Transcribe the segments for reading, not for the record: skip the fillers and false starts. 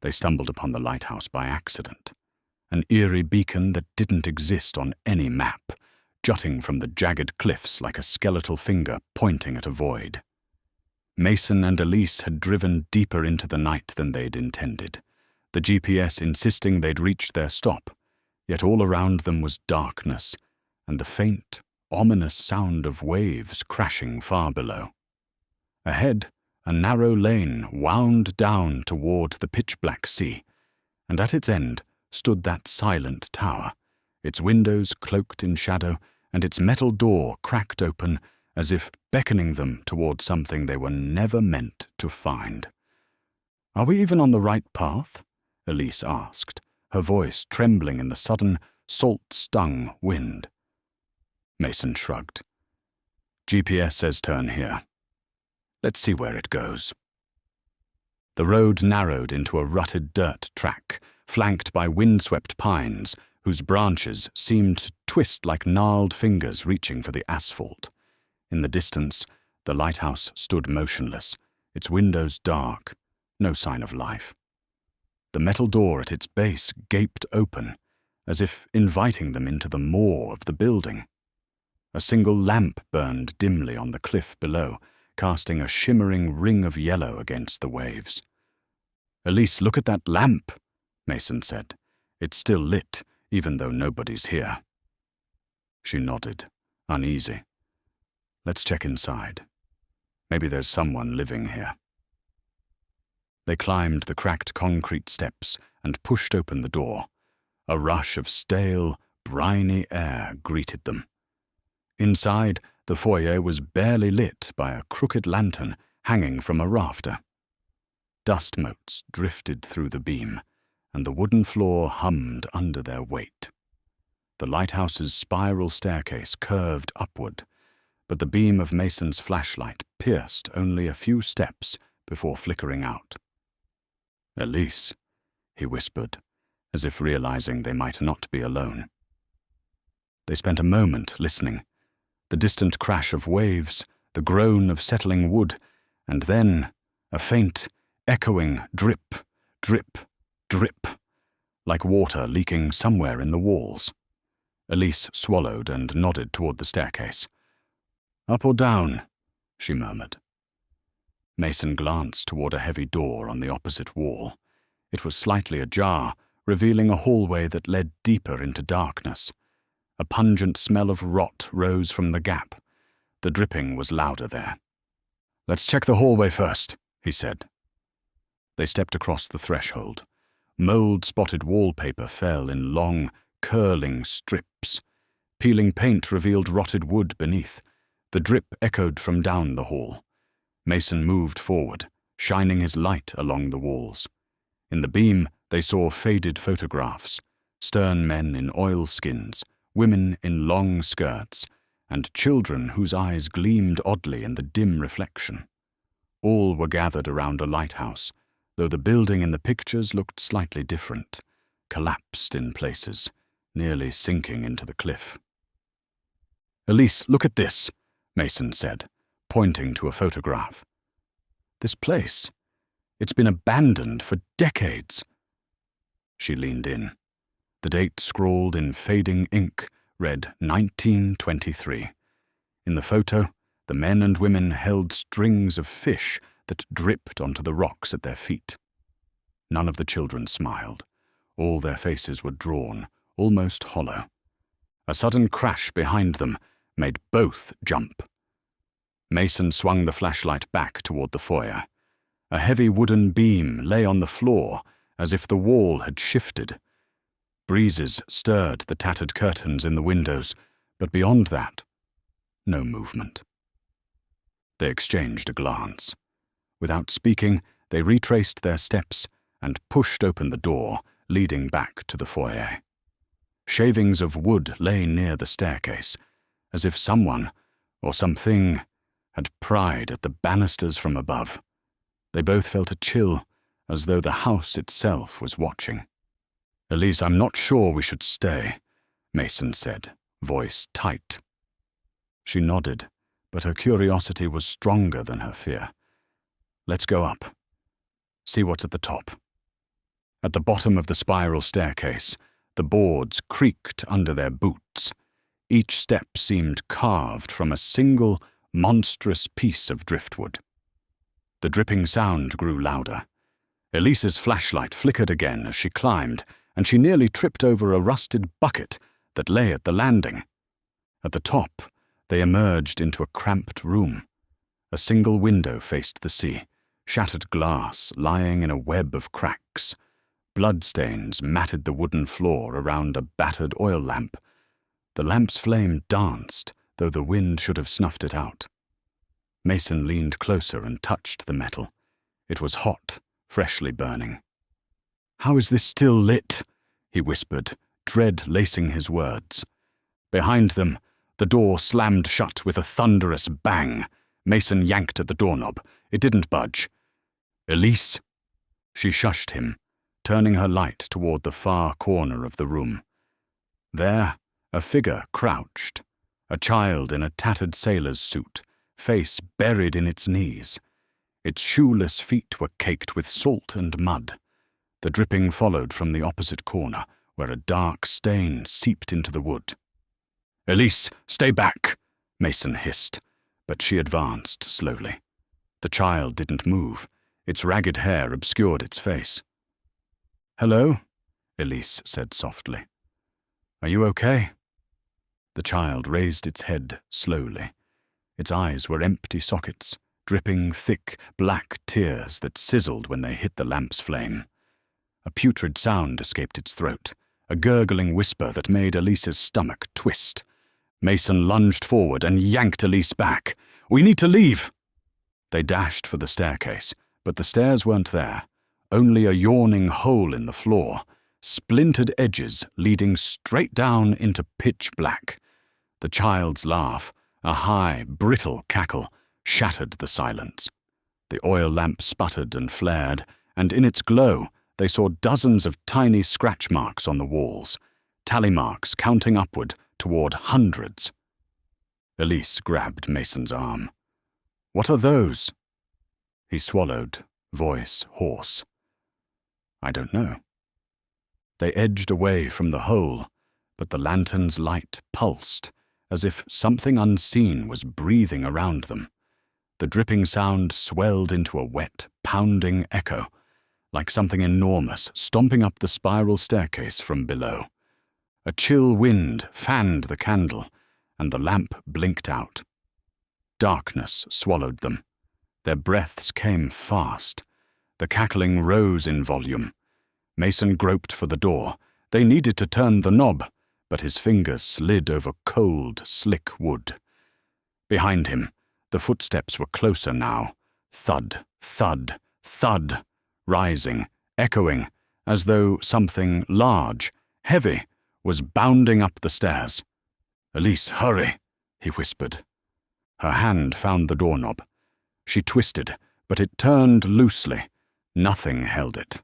They stumbled upon the lighthouse by accident. An eerie beacon that didn't exist on any map, jutting from the jagged cliffs like a skeletal finger pointing at a void. Mason and Elise had driven deeper into the night than they'd intended, the GPS insisting they'd reached their stop, yet all around them was darkness and the faint, ominous sound of waves crashing far below. Ahead, a narrow lane wound down toward the pitch-black sea, and at its end stood that silent tower, its windows cloaked in shadow and its metal door cracked open as if beckoning them toward something they were never meant to find. "Are we even on the right path?" Elise asked, her voice trembling in the sudden, salt-stung wind. Mason shrugged. "GPS says turn here. Let's see where it goes." The road narrowed into a rutted dirt track, flanked by windswept pines, whose branches seemed to twist like gnarled fingers reaching for the asphalt. In the distance, the lighthouse stood motionless, its windows dark, no sign of life. The metal door at its base gaped open, as if inviting them into the maw of the building. A single lamp burned dimly on the cliff below, casting a shimmering ring of yellow against the waves. "Elise, look at that lamp," Mason said. "It's still lit, even though nobody's here." She nodded, uneasy. "Let's check inside. Maybe there's someone living here." They climbed the cracked concrete steps and pushed open the door. A rush of stale, briny air greeted them. Inside, the foyer was barely lit by a crooked lantern hanging from a rafter. Dust motes drifted through the beam, and the wooden floor hummed under their weight. The lighthouse's spiral staircase curved upward, but the beam of Mason's flashlight pierced only a few steps before flickering out. "Elise," he whispered, as if realizing they might not be alone. They spent a moment listening, the distant crash of waves, the groan of settling wood, and then a faint, echoing drip, drip, drip, like water leaking somewhere in the walls. Elise swallowed and nodded toward the staircase. "Up or down?" she murmured. Mason glanced toward a heavy door on the opposite wall. It was slightly ajar, revealing a hallway that led deeper into darkness. A pungent smell of rot rose from the gap. The dripping was louder there. "Let's check the hallway first," he said. They stepped across the threshold. Mold-spotted wallpaper fell in long, curling strips. Peeling paint revealed rotted wood beneath. The drip echoed from down the hall. Mason moved forward, shining his light along the walls. In the beam, they saw faded photographs, stern men in oilskins, women in long skirts, and children whose eyes gleamed oddly in the dim reflection. All were gathered around a lighthouse, though the building in the pictures looked slightly different, collapsed in places, nearly sinking into the cliff. "Elise, look at this," Mason said, pointing to a photograph. "This place, it's been abandoned for decades." She leaned in. The date scrawled in fading ink read 1923. In the photo, the men and women held strings of fish that dripped onto the rocks at their feet. None of the children smiled. All their faces were drawn, almost hollow. A sudden crash behind them made both jump. Mason swung the flashlight back toward the foyer. A heavy wooden beam lay on the floor, as if the wall had shifted. Breezes stirred the tattered curtains in the windows, but beyond that, no movement. They exchanged a glance. Without speaking, they retraced their steps and pushed open the door, leading back to the foyer. Shavings of wood lay near the staircase, as if someone, or something, had pried at the banisters from above. They both felt a chill, as though the house itself was watching. "Elise, I'm not sure we should stay," Mason said, voice tight. She nodded, but her curiosity was stronger than her fear. "Let's go up. See what's at the top." At the bottom of the spiral staircase, the boards creaked under their boots. Each step seemed carved from a single, monstrous piece of driftwood. The dripping sound grew louder. Elise's flashlight flickered again as she climbed, and she nearly tripped over a rusted bucket that lay at the landing. At the top, they emerged into a cramped room. A single window faced the sea, shattered glass lying in a web of cracks. Bloodstains matted the wooden floor around a battered oil lamp. The lamp's flame danced, though the wind should have snuffed it out. Mason leaned closer and touched the metal. It was hot, freshly burning. "How is this still lit?" he whispered, dread lacing his words. Behind them, the door slammed shut with a thunderous bang. Mason yanked at the doorknob. It didn't budge. "Elise?" She shushed him, turning her light toward the far corner of the room. There, a figure crouched, a child in a tattered sailor's suit, face buried in its knees. Its shoeless feet were caked with salt and mud. The dripping followed from the opposite corner, where a dark stain seeped into the wood. "Elise, stay back," Mason hissed, but she advanced slowly. The child didn't move. Its ragged hair obscured its face. "Hello?" Elise said softly. "Are you okay?" The child raised its head slowly. Its eyes were empty sockets, dripping thick, black tears that sizzled when they hit the lamp's flame. A putrid sound escaped its throat, a gurgling whisper that made Elise's stomach twist. Mason lunged forward and yanked Elise back. "We need to leave!" They dashed for the staircase, but the stairs weren't there. Only a yawning hole in the floor, splintered edges leading straight down into pitch black. The child's laugh, a high, brittle cackle, shattered the silence. The oil lamp sputtered and flared, and in its glow they saw dozens of tiny scratch marks on the walls, tally marks counting upward toward hundreds. Elise grabbed Mason's arm. "What are those?" He swallowed, voice hoarse. "I don't know." They edged away from the hole, but the lantern's light pulsed, as if something unseen was breathing around them. The dripping sound swelled into a wet, pounding echo, like something enormous stomping up the spiral staircase from below. A chill wind fanned the candle, and the lamp blinked out. Darkness swallowed them. Their breaths came fast. The cackling rose in volume. Mason groped for the door. They needed to turn the knob, but his fingers slid over cold, slick wood. Behind him, the footsteps were closer now. Thud, thud, thud, rising, echoing, as though something large, heavy, was bounding up the stairs. "Elise, hurry," he whispered. Her hand found the doorknob. She twisted, but it turned loosely. Nothing held it.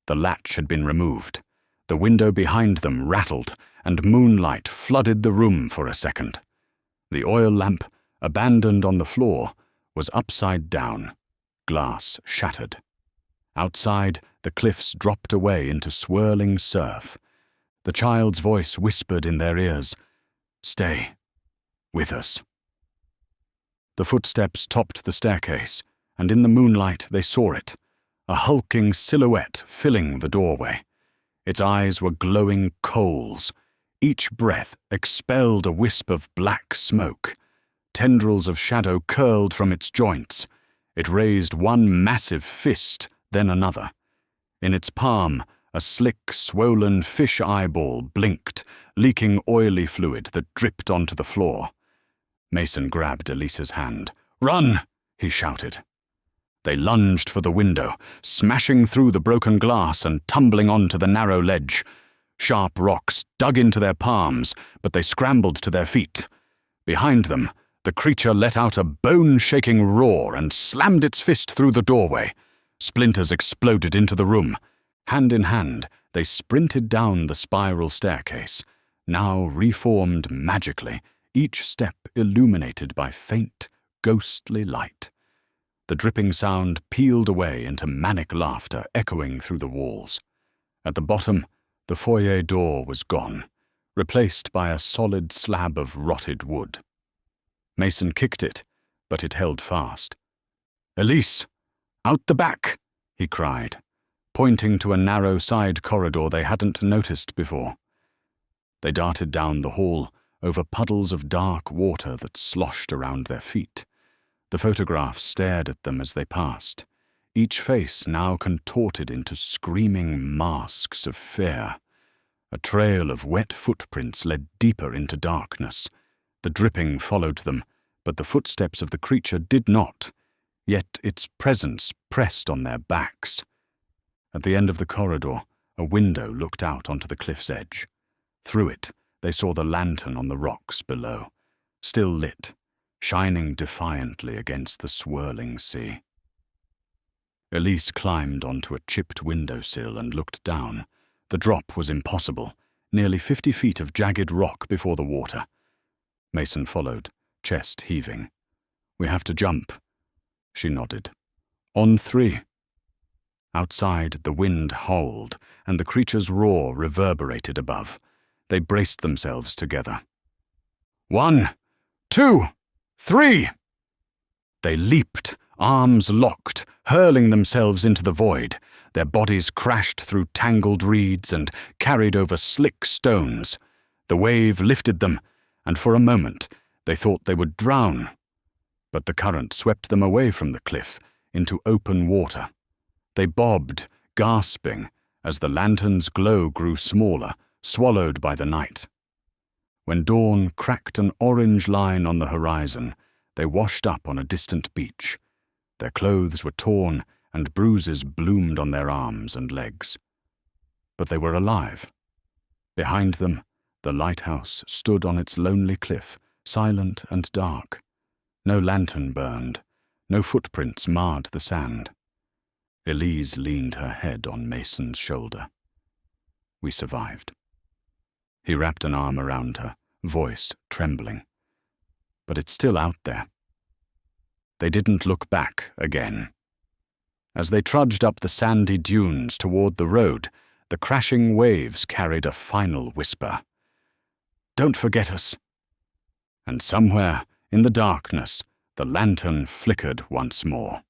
The latch had been removed. The window behind them rattled, and moonlight flooded the room for a second. The oil lamp, abandoned on the floor, was upside down, glass shattered. Outside, the cliffs dropped away into swirling surf. The child's voice whispered in their ears, "Stay with us." The footsteps topped the staircase, and in the moonlight they saw it, a hulking silhouette filling the doorway. Its eyes were glowing coals. Each breath expelled a wisp of black smoke. Tendrils of shadow curled from its joints. It raised one massive fist, then another. In its palm, a slick, swollen fish eyeball blinked, leaking oily fluid that dripped onto the floor. Mason grabbed Elise's hand. "Run!" he shouted. They lunged for the window, smashing through the broken glass and tumbling onto the narrow ledge. Sharp rocks dug into their palms, but they scrambled to their feet. Behind them, the creature let out a bone-shaking roar and slammed its fist through the doorway. Splinters exploded into the room. Hand in hand, they sprinted down the spiral staircase, now reformed magically, each step illuminated by faint, ghostly light. The dripping sound peeled away into manic laughter echoing through the walls. At the bottom, the foyer door was gone, replaced by a solid slab of rotted wood. Mason kicked it, but it held fast. "Elise! Out the back!" he cried, pointing to a narrow side corridor they hadn't noticed before. They darted down the hall, over puddles of dark water that sloshed around their feet. The photographs stared at them as they passed, each face now contorted into screaming masks of fear. A trail of wet footprints led deeper into darkness. The dripping followed them, but the footsteps of the creature did not, yet its presence pressed on their backs. At the end of the corridor, a window looked out onto the cliff's edge. Through it, they saw the lantern on the rocks below, still lit, shining defiantly against the swirling sea. Elise climbed onto a chipped windowsill and looked down. The drop was impossible, nearly 50 feet of jagged rock before the water. Mason followed, chest heaving. "We have to jump." She nodded. "On 3. Outside, the wind howled, and the creature's roar reverberated above. They braced themselves together. 1, 2, 3! They leaped, arms locked, hurling themselves into the void. Their bodies crashed through tangled reeds and carried over slick stones. The wave lifted them, and for a moment they thought they would drown. But the current swept them away from the cliff, into open water. They bobbed, gasping, as the lantern's glow grew smaller, swallowed by the night. When dawn cracked an orange line on the horizon, they washed up on a distant beach. Their clothes were torn, and bruises bloomed on their arms and legs. But they were alive. Behind them, the lighthouse stood on its lonely cliff, silent and dark. No lantern burned, no footprints marred the sand. Elise leaned her head on Mason's shoulder. "We survived." He wrapped an arm around her, voice trembling. "But it's still out there." They didn't look back again. As they trudged up the sandy dunes toward the road, the crashing waves carried a final whisper. "Don't forget us." And somewhere, in the darkness, the lantern flickered once more.